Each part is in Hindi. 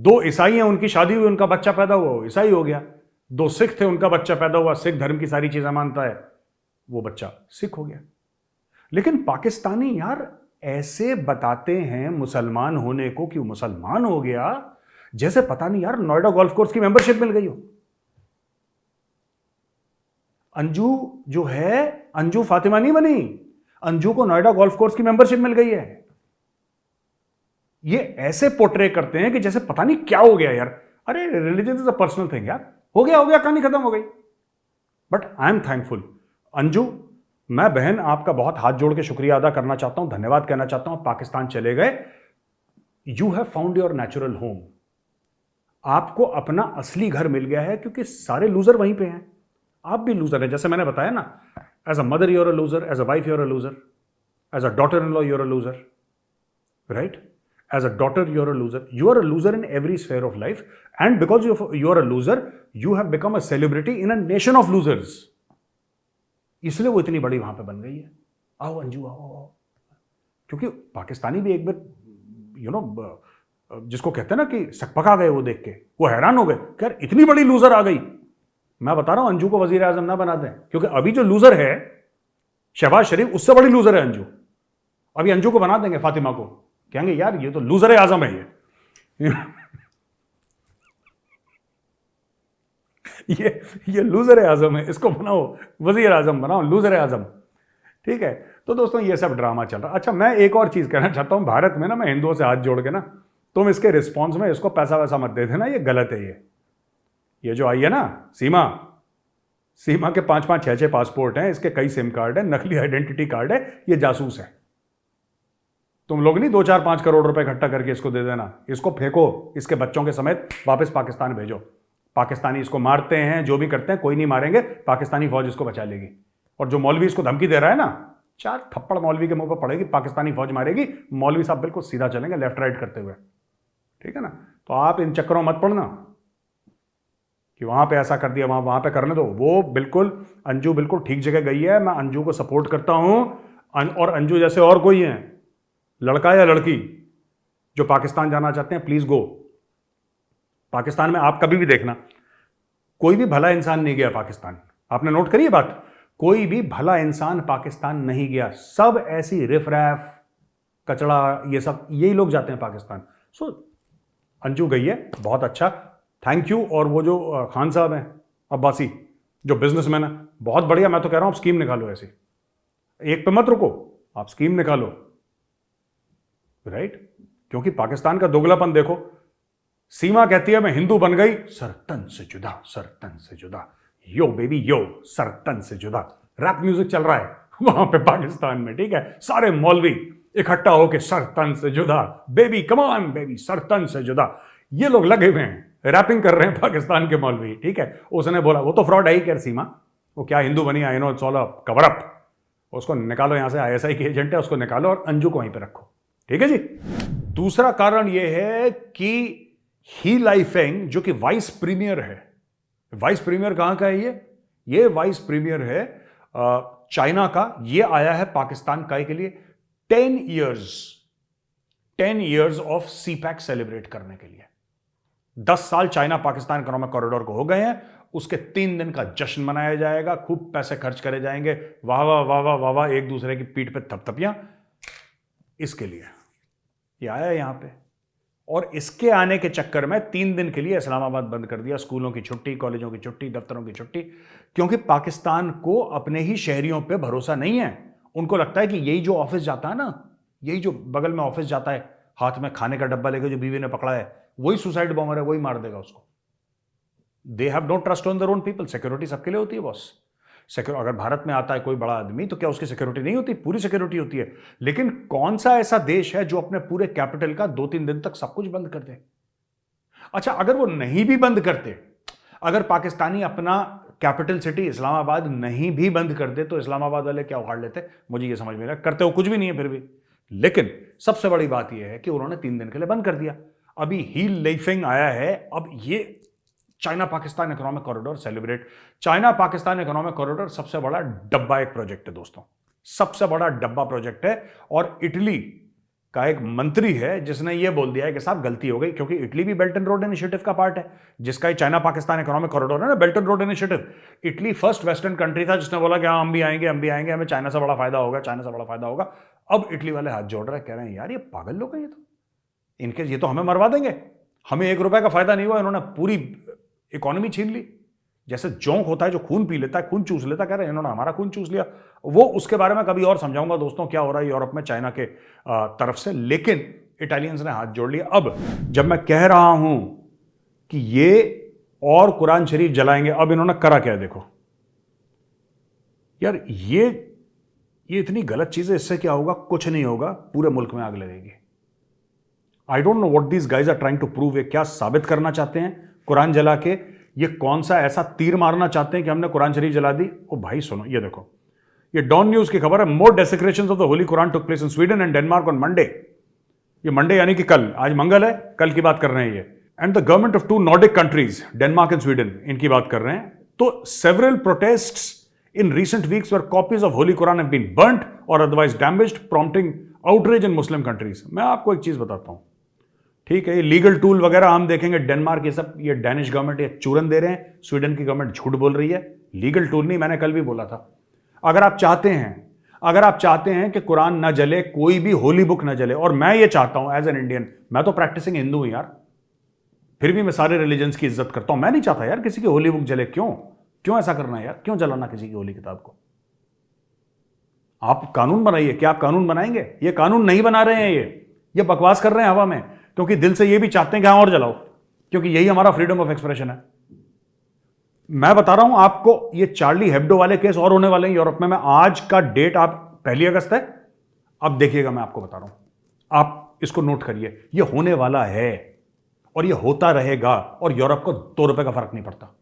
2 ईसाई हैं, उनकी शादी हुई, उनका बच्चा पैदा हुआ, ईसाई हो गया। 2 सिख थे, उनका बच्चा पैदा हुआ, सिख धर्म की सारी चीजें मानता है, वो बच्चा सिख हो गया। लेकिन पाकिस्तानी यार ऐसे बताते हैं मुसलमान होने को कि मुसलमान हो गया, जैसे पता नहीं यार नोएडा गोल्फ कोर्स की मेंबरशिप मिल गई हो। अंजू जो है, अंजू फातिमा नहीं बनी, अंजू को नोएडा गोल्फ कोर्स की मेंबरशिप मिल गई है। ये ऐसे पोर्ट्रे करते हैं कि जैसे पता नहीं क्या हो गया यार। अरे religion is a personal thing यार, हो गया कहानी खत्म हो गई। But I am thankful Anju, मैं बहन आपका बहुत हाथ जोड़ के शुक्रिया अदा करना चाहता हूं, धन्यवाद कहना चाहता हूं। पाकिस्तान चले गए, you have found your natural home. आपको अपना असली घर मिल गया है, क्योंकि सारे लूजर वहीं पे हैं। आप भी लूजर है, जैसे मैंने बताया ना, as a mother you're a loser, as a wife you're a loser, as a daughter in law you're a loser, right? As a daughter, you're a loser. You are a loser in every sphere of life. And because you are a loser, you have become a celebrity in a nation of losers. इसलिए वो इतनी बड़ी वहां पे बन गई है। आओ अंजू आओ, क्योंकि पाकिस्तानी भी एक बार जिसको कहते हैं ना कि सकपका गए, वो देख के वो हैरान हो गए कि यार इतनी बड़ी लूजर आ गई। मैं बता रहा हूं अंजू को वजीर आजम ना बना दें, क्योंकि अभी जो लूजर है शहबाज शरीफ, उससे बड़ी लूजर है अंजू। अभी अंजू को बना देंगे फातिमा को, कहेंगे यार ये तो लूजर आजम है ये लूजर आजम है, इसको बनाओ वजीर आजम, बनाओ लूजर आजम। ठीक है, तो दोस्तों ये सब ड्रामा चल रहा। अच्छा, मैं एक और चीज कहना चाहता हूं, भारत में ना, मैं हिंदुओं से हाथ जोड़ के ना, तुम इसके रिस्पॉन्स में इसको पैसा वैसा मत दे देना, ये गलत है। ये जो आई है ना सीमा के 5-5 6-6 पासपोर्ट हैं, इसके कई सिम कार्ड है, नकली आइडेंटिटी कार्ड है, ये जासूस है। तुम लोग नहीं 2-4-5 करोड़ रुपए इकट्ठा करके इसको दे देना, इसको फेंको, इसके बच्चों के समेत वापस पाकिस्तान भेजो। पाकिस्तानी इसको मारते हैं, जो भी करते हैं, कोई नहीं मारेंगे, पाकिस्तानी फौज इसको बचा लेगी। और जो मौलवी इसको धमकी दे रहा है ना, 4 थप्पड़ मौलवी के मुंह पर पड़ेगी, पाकिस्तानी फौज मारेगी, मौलवी साहब बिल्कुल सीधा चलेंगे लेफ्ट राइट करते हुए। ठीक है ना? तो आप इन चक्करों मत पड़ना कि वहां पे ऐसा कर दिया, वहां पे करने दो। वो बिल्कुल अंजू बिल्कुल ठीक जगह गई है, मैं अंजू को सपोर्ट करता हूं। और अंजू जैसे और कोई है, लड़का या लड़की जो पाकिस्तान जाना चाहते हैं, प्लीज गो। पाकिस्तान में आप कभी भी देखना, कोई भी भला इंसान नहीं गया पाकिस्तान। आपने नोट करी ये बात? कोई भी भला इंसान पाकिस्तान नहीं गया, सब ऐसी रिफरैफ कचड़ा, ये सब यही लोग जाते हैं पाकिस्तान। सो अंजू गई है, बहुत अच्छा, थैंक यू। और वो जो खान साहब हैं अब्बासी, जो बिजनेसमैन है, बहुत बढ़िया। मैं तो कह रहा हूं आप स्कीम निकालो ऐसी, एक पे मत रुको, आप स्कीम निकालो, राइट? क्योंकि पाकिस्तान का दोगलापन देखो। सीमा कहती है मैं हिंदू बन गई, सर तन से जुदा, सर तन से जुदा, यो बेबी यो, सर तन से जुदा। रैप म्यूजिक चल रहा है वहां पे पाकिस्तान में, ठीक है? सारे मौलवी इकट्ठा होके सर तन से जुदा, baby come on baby, sir तन से जुदा। ये लोग लगे हुए हैं, रैपिंग कर रहे हैं पाकिस्तान के मौलवी, ठीक है? उसने बोला वो तो फ्रॉड है ही, कह सीमा, वो क्या हिंदू बनी, I know it's all a cover up. उसको निकालो यहां से, आईएसआई की एजेंट है, उसको निकालो और अंजू को वहीं पे रखो। ठीक है जी। दूसरा कारण यह है कि ही लाइफेंग, जो कि वाइस प्रीमियर है, वाइस प्रीमियर कहां का है ये वाइस प्रीमियर है चाइना का। ये आया है पाकिस्तान काय के लिए 10 इयर्स ऑफ सीपैक सेलिब्रेट करने के लिए। 10 साल चाइना पाकिस्तान इकोनॉमिक कॉरिडोर को हो गए हैं, उसके 3 दिन का जश्न मनाया जाएगा, खूब पैसे खर्च करे जाएंगे, वाह वाह वाह वाह वाह वाह, एक दूसरे की पीठ पे थपथपियां। इसके लिए ये आया यहां पे, और इसके आने के चक्कर में 3 दिन के लिए इस्लामाबाद बंद कर दिया, स्कूलों की छुट्टी, कॉलेजों की छुट्टी, दफ्तरों की छुट्टी। क्योंकि पाकिस्तान को अपने ही शहरियों पे भरोसा नहीं है। उनको लगता है कि यही जो ऑफिस जाता है ना, यही जो बगल में ऑफिस जाता है, हाथ में खाने का डब्बा लेकर, जो बीवी ने पकड़ा है, वही सुसाइड बॉम्बर है, वही मार देगा उसको। They have no trust on their own people. Security सबके लिए होती है बॉस। अगर भारत में आता है कोई बड़ा आदमी, तो क्या उसकी सिक्योरिटी नहीं होती? पूरी सिक्योरिटी होती है। लेकिन कौन सा ऐसा देश है जो अपने पूरे कैपिटल का 2-3 दिन तक सब कुछ बंद कर दे? अच्छा, अगर वो नहीं भी बंद करते, अगर पाकिस्तानी अपना कैपिटल सिटी इस्लामाबाद नहीं भी बंद कर दे, तो इस्लामाबाद वाले क्या उखाड़ लेते? मुझे ये समझ में नहीं, करते हो कुछ भी नहीं है फिर भी। लेकिन सबसे बड़ी बात यह है कि उन्होंने 3 दिन के लिए बंद कर दिया। अभी ही लाइफिंग आया है, अब ये China Pakistan economic corridor celebrate. China Pakistan economic corridor सबसे बड़ा डब्बा एक प्रोजेक्ट है दोस्तों, सबसे बड़ा डब्बा प्रोजेक्ट है। और इटली का एक मंत्री है जिसने ये बोल दिया है कि साहब गलती हो गई, क्योंकि इटली भी बेल्ट एंड रोड इनिशिएटिव का पार्ट है, जिसका ये चाइना पाकिस्तान इकोनॉमिक कॉरिडोर है ना, belt and road initiative. Italy first western country था जिसने बोला कि हाँ हम भी आएंगे, हमें चाइना से बड़ा फायदा होगा, चाइना से बड़ा फायदा होगा। अब इटली वाले हाथ जोड़ रहे हैं, कह रहे हैं यार ये पागल लोग हैं, ये तो हमें मरवा देंगे, हमें 1 रुपए का फायदा नहीं हुआ, इन्होंने पूरी इकोनॉमी छीन ली। जैसे जोंक होता है जो खून पी लेता है, खून चूस लेता है, कह रहे हैं इन्होंने हमारा खून चूस लिया। वो उसके बारे में कभी और समझाऊंगा दोस्तों क्या हो रहा है यूरोप में चाइना के तरफ से, लेकिन इटालियंस ने हाथ जोड़ लिया। अब जब मैं कह रहा हूं कि ये और कुरान शरीफ जलाएंगे, अब इन्होंने करा क्या है देखो यार, ये इतनी गलत चीज है, इससे क्या होगा? कुछ नहीं होगा, पूरे मुल्क में आग लगेगी। I don't know what these guys are trying to prove. ये क्या साबित करना चाहते हैं कुरान जला के? ये कौन सा ऐसा तीर मारना चाहते हैं कि हमने कुरान शरीफ जला दी? ओ भाई सुनो, ये देखो, ये डॉन न्यूज की खबर है। More desecrations of the holy Quran took place in Sweden and Denmark on Monday. ये मंडे यानी कि कल, आज मंगल है, कल की बात कर रहे हैं ये। And the government of 2 Nordic countries, Denmark and Sweden, इनकी बात कर रहे हैं। तो several protests in recent weeks where copies of Holy Quran have been burnt or otherwise damaged, prompting outrage in Muslim countries. मैं आपको एक चीज बताता हूं, ठीक है, ये लीगल टूल वगैरह हम देखेंगे, डेनमार्क ये सब, ये डेनिश गवर्नमेंट ये चूरन दे रहे हैं, स्वीडन की गवर्नमेंट झूठ बोल रही है। लीगल टूल नहीं, मैंने कल भी बोला था। अगर आप चाहते हैं कि कुरान ना जले, कोई भी होली बुक ना जले, और मैं ये चाहता हूं एज एन इंडियन, मैं तो प्रैक्टिसिंग हिंदू हूं यार, फिर भी मैं सारे रिलीजन्स की इज्जत करता हूं। मैं नहीं चाहता यार किसी की होली बुक जले। क्यों ऐसा करना है यार? क्यों जलाना किसी की होली किताब को? आप कानून बनाइए। क्या आप कानून बनाएंगे? ये कानून नहीं बना रहे हैं, ये बकवास कर रहे हैं हवा में, क्योंकि दिल से ये भी चाहते हैं कि हाँ और जलाओ, क्योंकि यही हमारा फ्रीडम ऑफ एक्सप्रेशन है। मैं बता रहा हूं आपको, ये चार्ली हेब्डो वाले केस और होने वाले हैं यूरोप में। मैं आज का डेट, आप 1 अगस्त है, अब देखिएगा, मैं आपको बता रहा हूं, आप इसको नोट करिए, ये होने वाला है और ये होता रहेगा, और यूरोप को 2 रुपए का फर्क नहीं पड़ता।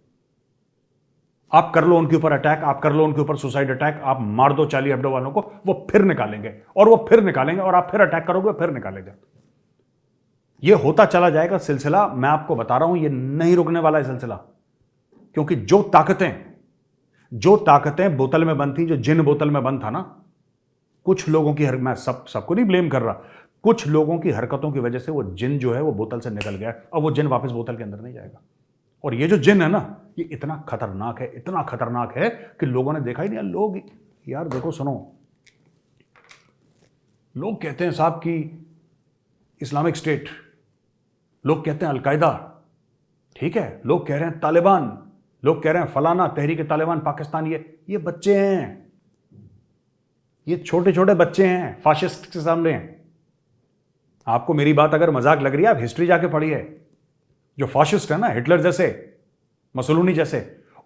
आप कर लो उनके ऊपर अटैक, आप कर लो उनके ऊपर सुसाइड अटैक, आप मार दो चार्ली हेब्डो वालों को, वो फिर निकालेंगे और वो फिर निकालेंगे, और आप फिर अटैक करोगे, फिर निकालेंगे। ये होता चला जाएगा सिलसिला। मैं आपको बता रहा हूं, ये नहीं रुकने वाला है सिलसिला, क्योंकि जो ताकतें बोतल में बंद थी, जो जिन बोतल में बंद था ना, कुछ लोगों की मैं सबको नहीं ब्लेम कर रहा, कुछ लोगों की हरकतों की वजह से वो जिन जो है वो बोतल से निकल गया, और वो जिन वापस बोतल के अंदर नहीं जाएगा। और ये जो जिन है ना, ये इतना खतरनाक है कि लोगों ने देखा ही नहीं। लोग यार देखो, सुनो, लोग कहते हैं साहब कि इस्लामिक स्टेट, लोग कहते हैं अलकायदा, ठीक है, लोग कह रहे हैं तालिबान, लोग कह रहे हैं फलाना तहरीक तालिबान पाकिस्तान। ये बच्चे हैं, ये छोटे छोटे बच्चे हैं, फाशिस्ट के सामने हैं। आपको मेरी बात अगर मजाक लग रही है, आप हिस्ट्री जाके पढ़िए। जो फाशिस्ट है ना, हिटलर जैसे, मसलूनी जैसे,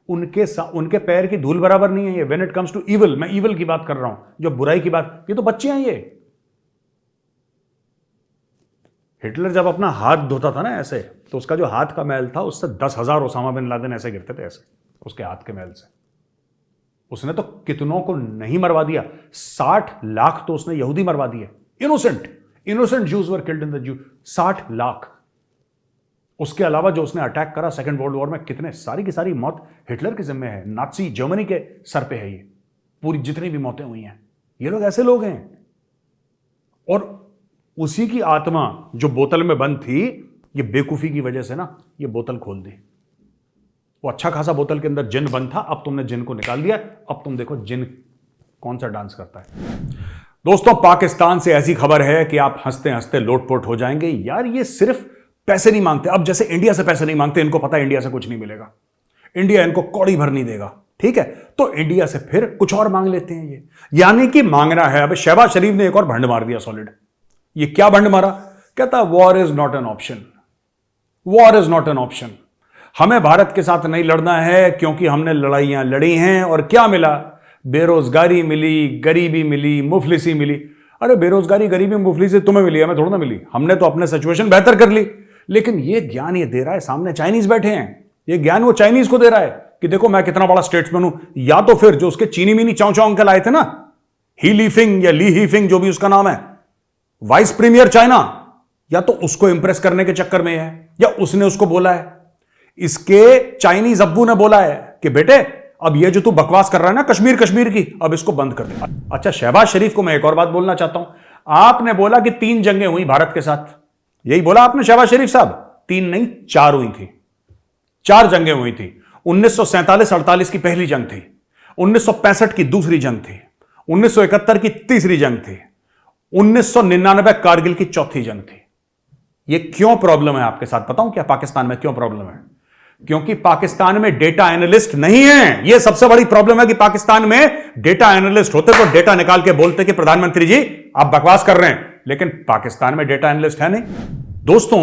उनके पैर की धूल बराबर नहीं है ये। When it comes to evil, मैं इविल की बात कर रहा हूं, जो बुराई की बात, ये तो बच्चे हैं ये। हिटलर जब अपना हाथ धोता था ना ऐसे, तो उसका जो हाथ का मैल था, उससे 10,000 ओसामा बिन लादेन ऐसे गिरते थे, ऐसे उसके हाथ के मैल से। उसने तो कितनों को नहीं मरवा दिया, 60 लाख तो उसने यहूदी मरवा दिए। Innocent juice were killed in the zoo, 60 lakh. उसके अलावा जो उसने अटैक करा सेकेंड वर्ल्ड वॉर में, कितने, सारी की सारी मौत हिटलर के जिम्मे है, नाजी जर्मनी के सर पे है ये पूरी जितनी भी मौतें हुई हैं। ये लोग ऐसे लोग हैं, और उसी की आत्मा जो बोतल में बंद थी, ये बेवकूफी की वजह से ना ये बोतल खोल दी। वो अच्छा खासा बोतल के अंदर जिन बंद था, अब तुमने जिन को निकाल दिया, अब तुम देखो जिन कौन सा डांस करता है। दोस्तों, पाकिस्तान से ऐसी खबर है कि आप हंसते हंसते लोटपोट हो जाएंगे। यार ये सिर्फ पैसे नहीं मांगते, अब जैसे इंडिया से पैसे नहीं मांगते, इनको पता है इंडिया से कुछ नहीं मिलेगा, इंडिया इनको कौड़ी भर नहीं देगा, ठीक है, तो इंडिया से फिर कुछ और मांग लेते हैं ये, यानी कि मांगना है। अब शहबाज शरीफ ने एक और भंड मार दिया सॉलिड। ये क्या भंड मारा? कहता war is not an option, war is not an option. हमें भारत के साथ नहीं लड़ना है क्योंकि हमने लड़ाइयां लड़ी हैं, और क्या मिला? बेरोजगारी मिली, गरीबी मिली, मुफलिसी मिली। अरे बेरोजगारी, गरीबी, मुफलिसी तुम्हें मिली, हमें थोड़ा ना मिली। हमने तो अपने सिचुएशन बेहतर कर ली। लेकिन ये ज्ञान ये दे रहा है, सामने चाइनीज बैठे हैं, ये ज्ञान वो चाइनीज को दे रहा है कि देखो मैं कितना बड़ा स्टेट्समैन हूं। या तो फिर जो उसके चीनी मीनी चाउ चाउ अंकल आए थे ना, ही लीफिंग या ली हीफिंग, जो भी उसका नाम है, वाइस प्रीमियर चाइना, या तो उसको इंप्रेस करने के चक्कर में है, या उसने उसको बोला है, इसके चाइनीज अब्बू ने बोला है कि बेटे अब ये जो तू बकवास कर रहा है ना कश्मीर की, अब इसको बंद कर दे। अच्छा, शहबाज शरीफ को मैं एक और बात बोलना चाहता हूं। आपने बोला कि 3 जंगें हुई भारत के साथ, यही बोला आपने शहबाज शरीफ साहब। 3 नहीं 4 हुई थी, 4 जंगें हुई थी। 1947-48 की पहली जंग थी, 1965 की दूसरी जंग थी, 1971 की तीसरी जंग थी, 1999 कारगिल की चौथी जंग थी। यह क्यों प्रॉब्लम है आपके साथ बताऊं क्या? पाकिस्तान में क्यों प्रॉब्लम है? क्योंकि पाकिस्तान में डेटा एनालिस्ट नहीं है। यह सबसे बड़ी प्रॉब्लम है कि पाकिस्तान में डेटा एनालिस्ट होते तो डेटा निकाल के बोलते कि प्रधानमंत्री जी आप बकवास कर रहे हैं, लेकिन पाकिस्तान में डेटा एनालिस्ट है नहीं। दोस्तों,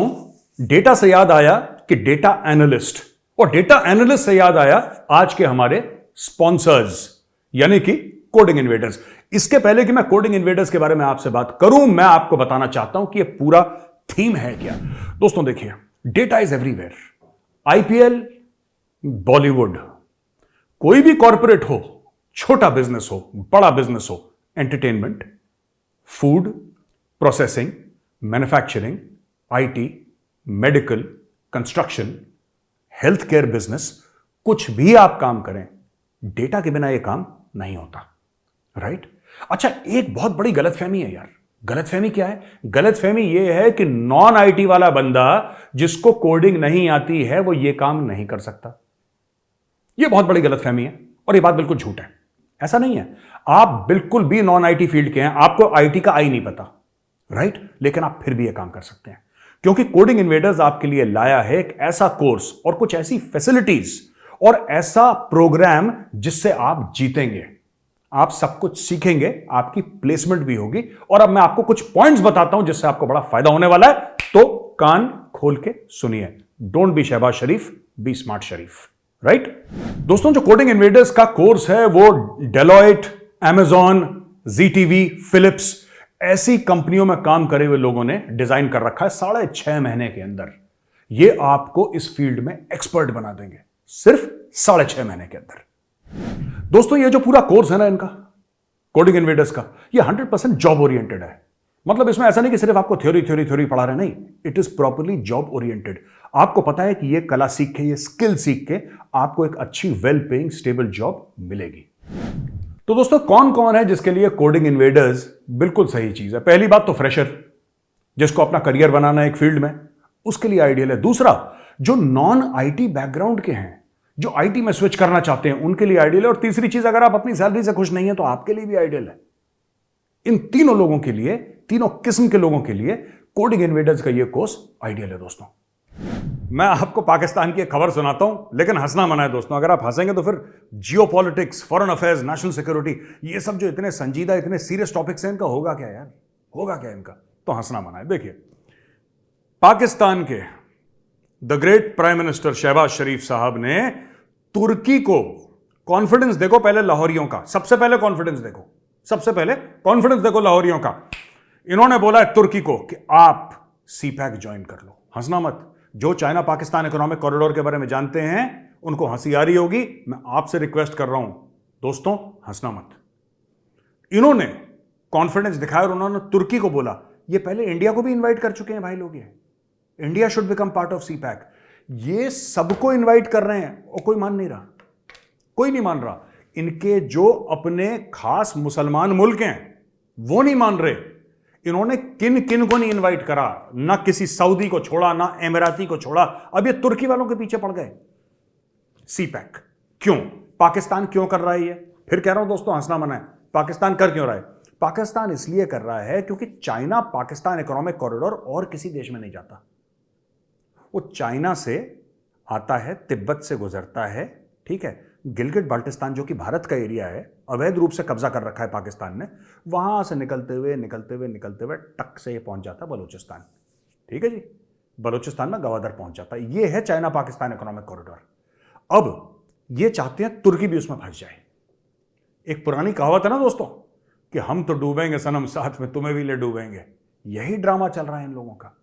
डेटा से याद आया कि डेटा एनालिस्ट, और डेटा एनालिस्ट से याद आया आज के हमारे स्पॉन्सर्स यानी कि कोडिंग इन्वेडर्स। इसके पहले कि मैं कोडिंग इन्वेडर्स के बारे में आपसे बात करूं, मैं आपको बताना चाहता हूं कि यह पूरा थीम है क्या। दोस्तों देखिए, data is everywhere. IPL, Bollywood, कोई भी कॉर्पोरेट हो, छोटा बिजनेस हो, बड़ा बिजनेस हो, entertainment, food processing, manufacturing, IT, medical, construction, health care business, कुछ भी आप काम करें, डेटा के बिना यह काम नहीं होता। राइट? अच्छा, एक बहुत बड़ी गलतफहमी है यार। गलतफहमी क्या है? गलतफहमी यह है कि नॉन आईटी वाला बंदा जिसको कोडिंग नहीं आती है वो ये काम नहीं कर सकता। यह बहुत बड़ी गलतफहमी है और यह बात बिल्कुल झूठ है। ऐसा नहीं है। आप बिल्कुल भी नॉन आईटी फील्ड के हैं, आपको आईटी का आई नहीं पता, राइट? लेकिन आप फिर भी यह काम कर सकते हैं, क्योंकि कोडिंग इन्वेडर्स आपके लिए लाया है एक ऐसा कोर्स और कुछ ऐसी फैसिलिटीज और ऐसा प्रोग्राम जिससे आप जीतेंगे। आप सब कुछ सीखेंगे, आपकी प्लेसमेंट भी होगी। और अब मैं आपको कुछ पॉइंट्स बताता हूं जिससे आपको बड़ा फायदा होने वाला है, तो कान खोल के सुनिए। Don't be Shehbaz Sharif, be smart Sharif. Right? दोस्तों, जो कोडिंग इन्वेडर्स का कोर्स है वो डेलॉयट, अमेजॉन, ZTV, फिलिप्स ऐसी कंपनियों में काम करे हुए लोगों ने डिजाइन कर रखा है। 6.5 महीने के अंदर ये आपको इस फील्ड में एक्सपर्ट बना देंगे, सिर्फ 6.5 महीने के अंदर। दोस्तों, ये जो पूरा कोर्स है ना इनका, कोडिंग इन्वेडर्स का, ये 100% जॉब ओरिएंटेड है। मतलब इसमें ऐसा नहीं कि सिर्फ आपको थ्योरी पढ़ा रहे, नहीं, it is properly job oriented. आपको पता है कि ये कला सीख के, ये स्किल सीख के आपको एक अच्छी वेल पेइंग स्टेबल जॉब मिलेगी। तो दोस्तों, कौन कौन है जिसके लिए कोडिंग इन्वेडर्स बिल्कुल सही चीज है? पहली बात तो फ्रेशर, जिसको अपना करियर बनाना है एक फील्ड में, उसके लिए आइडियल है। दूसरा, जो नॉन आईटी बैकग्राउंड के हैं, जो आईटी में स्विच करना चाहते हैं, उनके लिए आइडियल है। और तीसरी चीज, अगर आप अपनी सैलरी से खुश नहीं है तो आपके लिए भी आइडियल है। इन तीनों लोगों के लिए, तीनों किस्म के लोगों के लिए कोडिंग इन्वेडर्स का यह कोर्स आइडियल है। दोस्तों, मैं आपको पाकिस्तान की एक खबर सुनाता हूं, लेकिन हंसना मना है दोस्तों। अगर आप हंसेंगे तो फिर geopolitics, foreign affairs, national security, ये सब जो इतने संजीदा, इतने सीरियस टॉपिक्स हैं, इनका होगा क्या यार? होगा क्या इनका? तो हंसना मना है। देखिए, पाकिस्तान के the great prime minister Shahbaz Sharif साहब ने तुर्की को कॉन्फिडेंस देखो, पहले लाहौरियों का, सबसे पहले कॉन्फिडेंस देखो, सबसे पहले कॉन्फिडेंस देखो लाहौरियों का। इन्होंने बोला है तुर्की को कि आप सीपैक ज्वाइन कर लो। हंसना मत। जो चाइना पाकिस्तान इकोनॉमिक कॉरिडोर के बारे में जानते हैं उनको हंसी आ रही होगी। मैं आपसे रिक्वेस्ट कर रहा हूं दोस्तों, हंसना मत। इन्होंने कॉन्फिडेंस दिखाया और उन्होंने तुर्की को बोला, ये पहले इंडिया को भी इन्वाइट कर चुके हैं भाई लोग, ये India should become part of CPEC. ये सबको इन्वाइट कर रहे हैं और कोई मान नहीं रहा, कोई नहीं मान रहा। इनके जो अपने खास मुसलमान मुल्क हैं वो नहीं मान रहे। इन्होंने किन किन को नहीं इनवाइट करा, ना किसी सऊदी को छोड़ा, ना एमिराती को छोड़ा। अब ये तुर्की वालों के पीछे पड़ गए। सीपैक क्यों? पाकिस्तान क्यों कर रहा है ये? फिर कह रहा हूं दोस्तों, हंसना मना है। पाकिस्तान कर क्यों रहा है? पाकिस्तान इसलिए कर रहा है क्योंकि चाइना पाकिस्तान इकोनॉमिक कॉरिडोर और किसी देश में नहीं जाता। वो चाइना से आता है, तिब्बत से गुजरता है, ठीक है, गिलगिट बाल्टिस्तान जो कि भारत का एरिया है, अवैध रूप से कब्जा कर रखा है पाकिस्तान ने, वहां से निकलते हुए टक से ये पहुंच जाता है बलूचिस्तान। ठीक है जी, बलूचिस्तान में गवादर पहुंच जाता है। ये है चाइना पाकिस्तान इकोनॉमिक कॉरिडोर। अब ये चाहते हैं तुर्की भी उसमें फंस जाए। एक पुरानी कहावत है ना दोस्तों कि हम तो डूबेंगे सनम, साथ में तुम्हें भी ले डूबेंगे। यही ड्रामा चल रहा है इन लोगों का,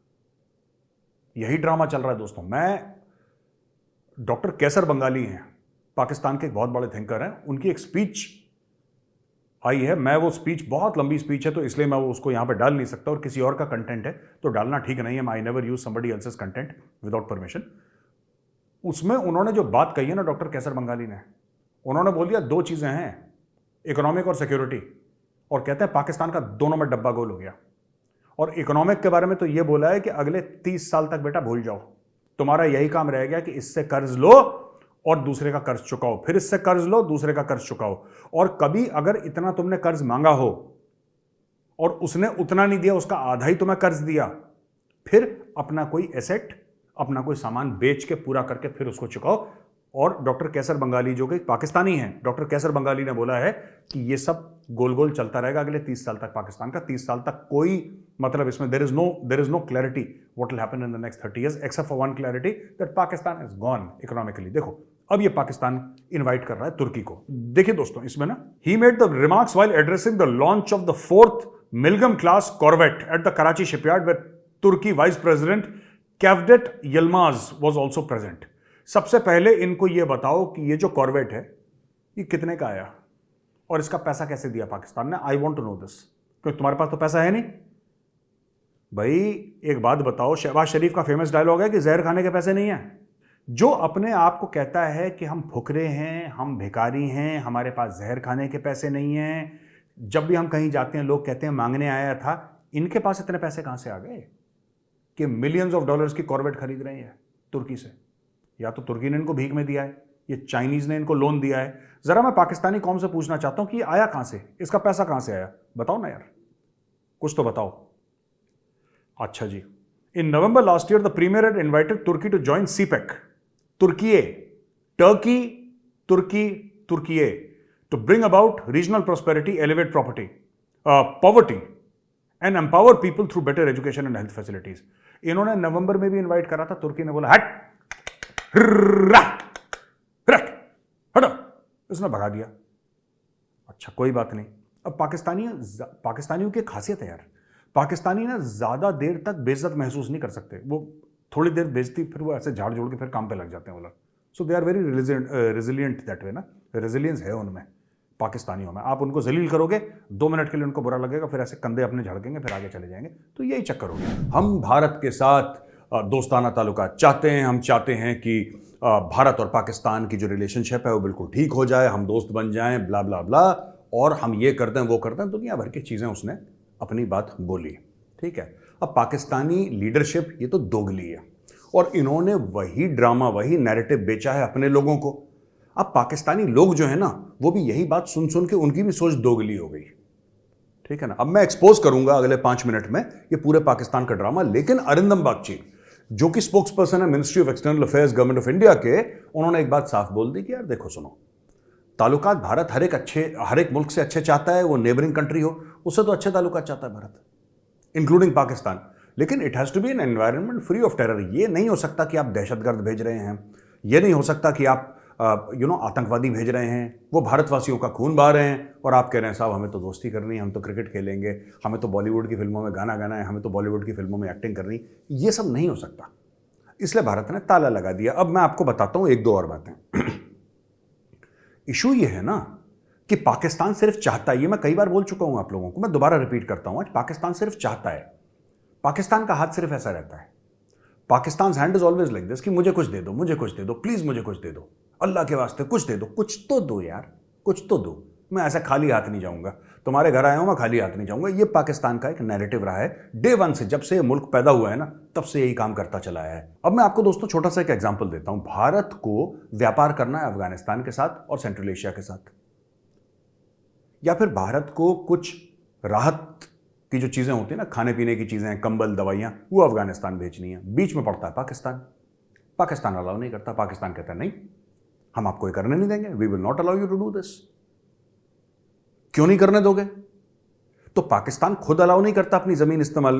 यही ड्रामा चल रहा है दोस्तों। मैं डॉक्टर कैसर बंगाली हैं, पाकिस्तान के एक बहुत बड़े थिंकर हैं, उनकी एक स्पीच आई है। मैं वो स्पीच, बहुत लंबी स्पीच है तो इसलिए मैं वो उसको यहाँ पे डाल नहीं सकता, और किसी और का कंटेंट है तो डालना ठीक नहीं है। I never use somebody else's content without permission. उसमें उन्होंने जो बात कही है ना डॉक्टर कैसर बंगाली ने, उन्होंने बोल दिया 2 चीज़ें हैं, इकोनॉमिक और सिक्योरिटी, और कहते हैं पाकिस्तान का दोनों में डब्बा गोल हो गया। और इकोनॉमिक के बारे में तो ये बोला है कि अगले 30 साल तक बेटा भूल जाओ, तुम्हारा यही काम रह गया कि इससे कर्ज लो और दूसरे का कर्ज चुकाओ, फिर इससे कर्ज लो, दूसरे का कर्ज चुकाओ। और कभी अगर इतना तुमने कर्ज मांगा हो और उसने उतना नहीं दिया, उसका आधा ही तुम्हें कर्ज दिया, फिर अपना कोई एसेट, अपना कोई सामान बेच के पूरा करके फिर उसको चुकाओ। और डॉक्टर कैसर बंगाली जो कि पाकिस्तानी हैं, डॉक्टर कैसर बंगाली ने बोला है कि ये सब गोल गोल चलता रहेगा अगले 30 साल तक। पाकिस्तान का 30 साल तक कोई मतलब इसमें there is no clarity what will happen in the next 30 years except for one clarity that Pakistan is gone economically. देखो अब ये पाकिस्तान इनवाइट कर रहा है तुर्की को। देखिए दोस्तों इसमें ना, he made the remarks while addressing the launch of the 4th MILGEM class corvette at the Karachi shipyard where Turkey vice president Cevdet Yilmaz was also present. सबसे पहले इनको ये बताओ कि ये जो कॉर्वेट है ये कितने का आया और इसका पैसा कैसे दिया पाकिस्तान ने। I want to know this, क्योंकि तुम्हारे पास तो पैसा है नहीं भाई। एक बात बताओ, शहबाज शरीफ का फेमस डायलॉग है कि जहर खाने के पैसे नहीं है। जो अपने आप को कहता है कि हम फुकरे हैं, हम भिखारी हैं, हमारे पास जहर खाने के पैसे नहीं हैं, जब भी हम कहीं जाते हैं लोग कहते हैं मांगने आया था, इनके पास इतने पैसे कहां से आ गए कि मिलियंस ऑफ डॉलर्स की कॉर्वेट खरीद रहे हैं तुर्की से। या तो तुर्की ने इनको भीख में दिया है, ये चाइनीज ने इनको लोन दिया है। जरा मैं पाकिस्तानी कौम से पूछना चाहता हूं कि ये आया कहां से, इसका पैसा कहां से आया, बताओ ना यार, कुछ तो बताओ। अच्छा जी, in November last year the premier had invited Turkey to join CPEC, Turkiye, Turkey, Turkey, Turkiye, to bring about regional prosperity, elevate poverty and empower people through better education and health facilities. इन्होंने नवंबर में भी इन्वाइट करा था, तुर्की ने बोला हट हटो, उसने भगा दिया। अच्छा कोई बात नहीं। अब पाकिस्तानियों की खासियत है यार, पाकिस्तानी ना ज्यादा देर तक बेइज्जत महसूस नहीं कर सकते। वो थोड़ी देर बेइज्जती, फिर वो ऐसे झाड़ जोड़ के फिर काम पे लग जाते हैं वो लोग। So they are very resilient that way ना, रेजिलियंस है उनमें, पाकिस्तानियों में। आप उनको जलील करोगे, 2 मिनट के लिए उनको बुरा लगेगा, फिर ऐसे कंधे अपने झड़केंगे, फिर आगे चले जाएंगे। तो यही चक्कर हो गया। हम भारत के साथ दोस्ताना ताल्लुकात चाहते हैं, हम चाहते हैं कि भारत और पाकिस्तान की जो रिलेशनशिप है वो बिल्कुल ठीक हो जाए, हम दोस्त बन जाएं, ब्ला ब्ला ब्ला, और हम ये करते हैं वो करते हैं, दुनिया भर की चीज़ें उसने अपनी बात बोली, ठीक है। अब पाकिस्तानी लीडरशिप ये तो दोगली है और इन्होंने वही ड्रामा, वही नैरेटिव बेचा है अपने लोगों को। अब पाकिस्तानी लोग जो है ना, वो भी यही बात सुन सुन के उनकी भी सोच दोगली हो गई, ठीक है ना। अब मैं एक्सपोज करूंगा अगले 5 मिनट में ये पूरे पाकिस्तान का ड्रामा। लेकिन अरिंदम बागची जो कि स्पोक्स पर्सन है ministry of external affairs government of India के, उन्होंने एक बात साफ बोल दी कि यार देखो सुनो, ताल्लुकात भारत हर एक मुल्क से अच्छे चाहता है, वो नेबरिंग कंट्री हो, उससे तो अच्छे ताल्लुकात चाहता है भारत, इंक्लूडिंग पाकिस्तान। लेकिन it has to be an environment free of terror. ये नहीं हो सकता कि आप दहशतगर्द भेज रहे हैं, ये नहीं हो सकता कि आप आतंकवादी भेज रहे हैं, वो भारतवासियों का खून बहा रहे हैं और आप कह रहे हैं साहब हमें तो दोस्ती करनी है, हम तो क्रिकेट खेलेंगे, हमें तो बॉलीवुड की फिल्मों में गाना गाना है, हमें तो बॉलीवुड की फिल्मों में एक्टिंग करनी। ये सब नहीं हो सकता, इसलिए भारत ने ताला लगा दिया। अब मैं आपको बताता हूं 1-2 और बातें। इशू ये है ना कि पाकिस्तान सिर्फ चाहता है, ये मैं कई बार बोल चुका हूं आप लोगों को, मैं दोबारा रिपीट करता हूं, आज पाकिस्तान सिर्फ चाहता है। पाकिस्तान का हाथ सिर्फ ऐसा रहता है, Pakistan hand is always like this कि मुझे कुछ दे दो, मुझे कुछ दे दो, प्लीज मुझे कुछ दे दो, अल्लाह के वास्ते कुछ दे दो, कुछ तो दो यार, कुछ तो दो, मैं ऐसा खाली हाथ नहीं जाऊंगा, तुम्हारे घर आया हूं मैं खाली हाथ नहीं जाऊंगा। ये पाकिस्तान का एक नैरेटिव रहा है डे 1 से, जब से ये मुल्क पैदा हुआ है ना, तब से यही काम करता चला आया है। अब मैं आपको दोस्तों छोटा सा एक एग्जांपल देता हूं। भारत को व्यापार करना है अफगानिस्तान के साथ और सेंट्रल एशिया के साथ, या फिर भारत को कुछ राहत की जो चीजें होती है ना, खाने पीने की चीजें, कंबल, दवाइयां, वो अफगानिस्तान बेचनी है। बीच में पड़ता है पाकिस्तान, पाकिस्तान अलाउ नहीं करता। पाकिस्तान कहता है नहीं, हम आपको ये करने नहीं देंगे, we will not allow you to do this. क्यों नहीं करने दोगे? तो पाकिस्तान खुद अलाउ नहीं करता अपनी जमीन इस्तेमाल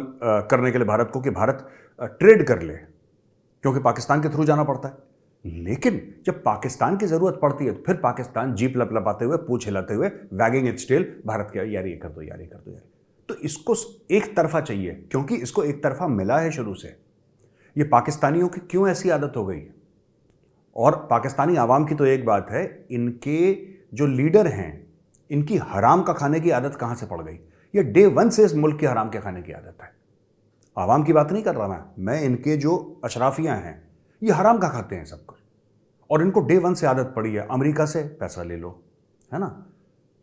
करने के लिए भारत को कि भारत ट्रेड कर ले, क्योंकि पाकिस्तान के थ्रू जाना पड़ता है। लेकिन जब पाकिस्तान की जरूरत पड़ती है तो फिर पाकिस्तान जीप लपलपाते हुए, पूंछ हिलाते हुए, वैगिंग इट्स टेल, भारत के यार ये कर दो, यार ये कर दो यार। तो इसको एक तरफा चाहिए, क्योंकि इसको एक तरफा मिला है शुरू से। ये पाकिस्तानियों की क्यों ऐसी आदत हो गई? और पाकिस्तानी आवाम की तो एक बात है, इनके जो लीडर हैं, इनकी हराम का खाने की आदत कहां से पड़ गई? ये डे 1 से इस मुल्क के हराम के खाने की आदत है। आवाम की बात नहीं कर रहा मैं इनके जो अशराफियां हैं, ये हराम का खाते हैं सब कुछ, और इनको डे 1 से आदत पड़ी है। अमेरिका से पैसा ले लो, है ना,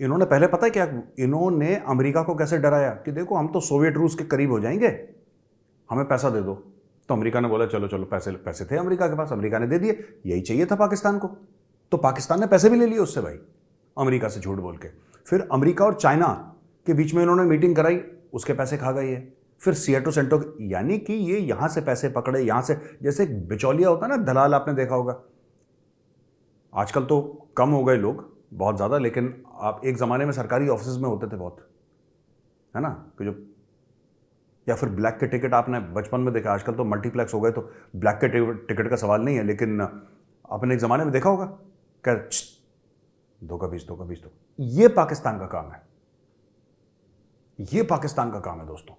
इन्होंने पहले पता है क्या, इन्होंने अमेरिका को कैसे डराया कि देखो हम तो सोवियत रूस के करीब हो जाएंगे, हमें पैसा दे दो। तो अमेरिका ने बोला चलो चलो, पैसे थे अमेरिका के पास, अमेरिका ने दे दिए। यही चाहिए था पाकिस्तान को, तो पाकिस्तान ने पैसे भी ले लिए उससे भाई, अमेरिका से झूठ बोल के। फिर अमेरिका और चाइना के बीच में इन्होंने मीटिंग कराई, उसके पैसे खा गई है। फिर सिएटो सेंटो, यानी कि ये यहां से पैसे पकड़े, यहां से, जैसे बिचौलिया होता है ना, दलाल, आपने देखा होगा। आजकल तो कम हो गए लोग बहुत ज्यादा, लेकिन आप एक जमाने में सरकारी ऑफिस में होते थे बहुत, है ना, कि जो, या फिर ब्लैक के टिकट आपने बचपन में देखा, आजकल तो मल्टीप्लेक्स हो गए तो ब्लैक के टिकट का सवाल नहीं है, लेकिन आपने एक जमाने में देखा होगा क्या, 2 का 20, 2 का 20, 2। ये पाकिस्तान का काम है, ये पाकिस्तान का काम है दोस्तों,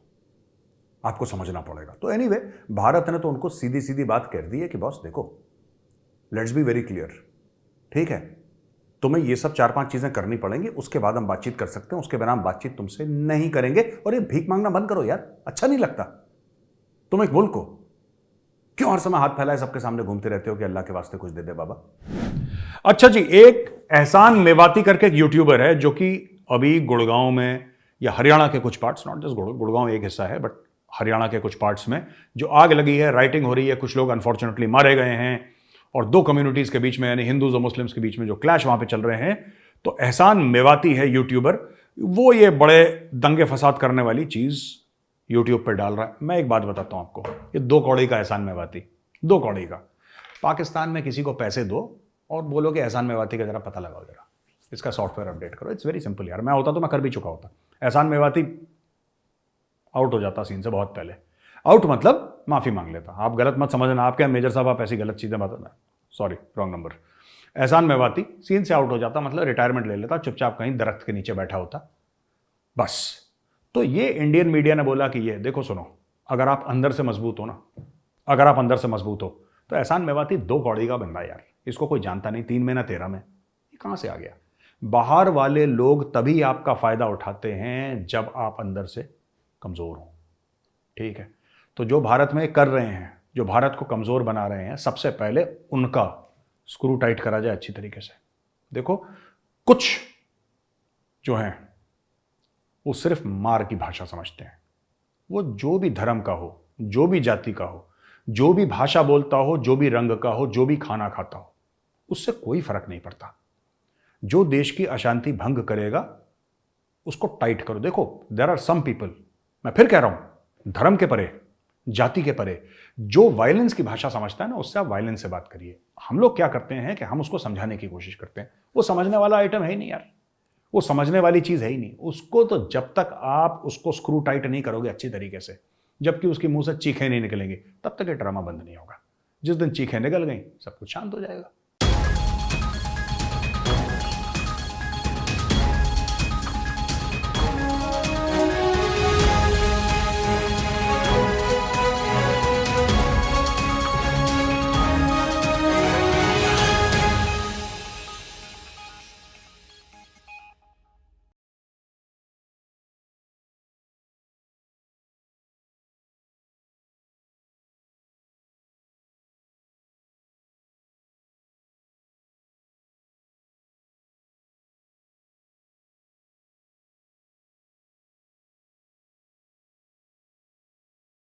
आपको समझना पड़ेगा। तो एनीवे, भारत ने तो उनको सीधी सीधी बात कह दी है कि बॉस देखो, लेट्स बी वेरी क्लियर, ठीक है, तुम्हें ये सब 4-5 चीजें करनी पड़ेंगी, उसके बाद हम बातचीत कर सकते हैं, उसके बिना हम बातचीत तुमसे नहीं करेंगे। और ये भीख मांगना बंद करो यार, अच्छा नहीं लगता। तुम एक मुल्क हो, क्यों हर समय हाथ फैलाए सबके सामने घूमते रहते हो कि अल्लाह के वास्ते कुछ दे दे बाबा। अच्छा जी, एक एहसान मेवाती करके एक यूट्यूबर है जो कि अभी गुड़गांव में या हरियाणा के कुछ पार्ट्स, नॉट जस्ट गुड़गांव एक हिस्सा है, बट हरियाणा के कुछ पार्ट्स में जो आग लगी है, राइटिंग हो रही है, कुछ लोग अनफॉर्चुनेटली मारे गए हैं, और 2 कम्युनिटीज के बीच में, यानी हिंदूज और मुस्लिम्स के बीच में जो क्लैश वहां पे चल रहे हैं। तो एहसान मेवाती है यूट्यूबर, वो ये बड़े दंगे फसाद करने वाली चीज यूट्यूब पे डाल रहा है। मैं एक बात बताता हूं आपको, ये 2 कौड़ी का एहसान मेवाती, 2 कौड़ी का। पाकिस्तान में किसी को पैसे दो और बोलो कि एहसान मेवाती का जरा पता लगाओ, जरा इसका सॉफ्टवेयर अपडेट करो। इट्स वेरी सिंपल यार, मैं होता तो मैं कर भी चुका होता। एहसान मेवाती आउट हो जाता सीन से बहुत पहले। आउट मतलब माफी मांग लेता। आप गलत मत समझना, आप क्या मेजर साहब आप ऐसी गलत चीजें बताना, सॉरी रॉन्ग नंबर। एहसान मेवाती सीन से आउट हो जाता, मतलब रिटायरमेंट ले लेता, चुपचाप कहीं दरख्त के नीचे बैठा होता, बस। तो ये इंडियन मीडिया ने बोला कि ये देखो सुनो, अगर आप अंदर से मजबूत हो ना, अगर आप अंदर से मजबूत हो, तो एहसान मेवाती 2 कौड़ी का बंदा यार, इसको कोई जानता नहीं। 3 में ना 13 में, ये कहां से आ गया। बाहर वाले लोग तभी आपका फायदा उठाते हैं जब आप अंदर से कमजोर हो, ठीक है। तो जो भारत में कर रहे हैं, जो भारत को कमजोर बना रहे हैं, सबसे पहले उनका स्क्रू टाइट करा जाए अच्छी तरीके से। देखो, कुछ जो हैं वो सिर्फ मार की भाषा समझते हैं। वो जो भी धर्म का हो, जो भी जाति का हो, जो भी भाषा बोलता हो, जो भी रंग का हो, जो भी खाना खाता हो, उससे कोई फर्क नहीं पड़ता। जो देश की अशांति भंग करेगा उसको टाइट करो। देखो, देयर आर सम पीपल, मैं फिर कह रहा हूं, धर्म के परे, जाति के परे, जो वायलेंस की भाषा समझता है ना, उससे आप वायलेंस से बात करिए। हम लोग क्या करते हैं कि हम उसको समझाने की कोशिश करते हैं। वो समझने वाला आइटम है ही नहीं यार, वो समझने वाली चीज है ही नहीं। उसको तो जब तक आप उसको स्क्रू टाइट नहीं करोगे अच्छी तरीके से, जबकि उसके मुंह से चीखें नहीं निकलेंगी, तब तक ये ड्रामा बंद नहीं होगा। जिस दिन चीखें निकल गई, सब कुछ शांत हो जाएगा।